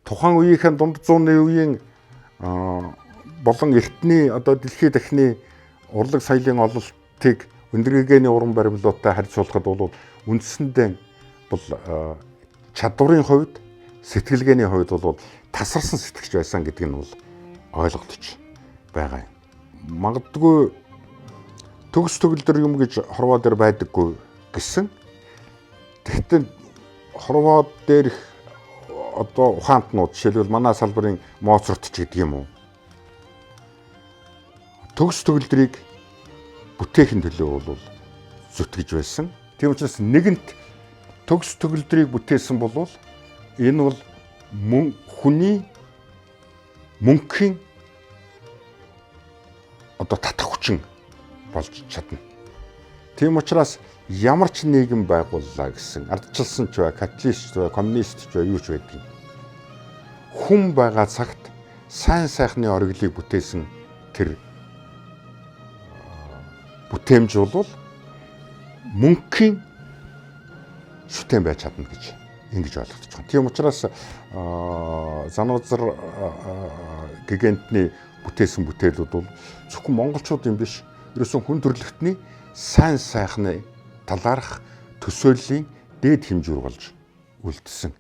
тухайн үеийнхэн дунд зууны үеийн болон эртний одоо дэлхийн дахны урлаг соёлын ололтыг өндөргээний уран баримлуутай харьцуулахад бол үндсэндээ бол чадварын хувьд сэтгэлгээний хувьд бол тасарсан сэтгэгч байсан гэдэг нь бол ойлгогдож байгаа юм. Магадгүй төгс төгөлдөр юм гэж хорвоо дээр байдаггүй гэсэн. Тэгтээ хорвоо дээрх одоо ухаантнууд жишээлбэл манай салбарын Моцарт ч гэдэг юм уу. Төгс төгөлдрийг бүтээхин төлөө бол зүтгэж байсан. Тийм учраас нэгэнт төгс төгөлдрийг бүтээсэн бол энэ бол хүний мөнхийн одоо татах хүчин болж чадна. Тийм учраас ямар ч нийгэм байгууллаа гэсэн ардчилсан ч бай, капиталист ч бай, коммунист ч бай, юу ч байдгийг. Хүн байгаа цагт сайн сайхны ориглыг бүтээсэн тэр бүтээмж бол мөнхийн шүтэн байж чадна гэж ингэж ойлгож байгаа. Тийм учраас Занвазар гигантны бүтээсэн бүтээлүүд бол зөвхөн монголчуудын биш, ерөөсөн хүн төрөлхтний сайн сайхны талаарх төсөөллийн дээд хэмжүүр болж үлдсэн.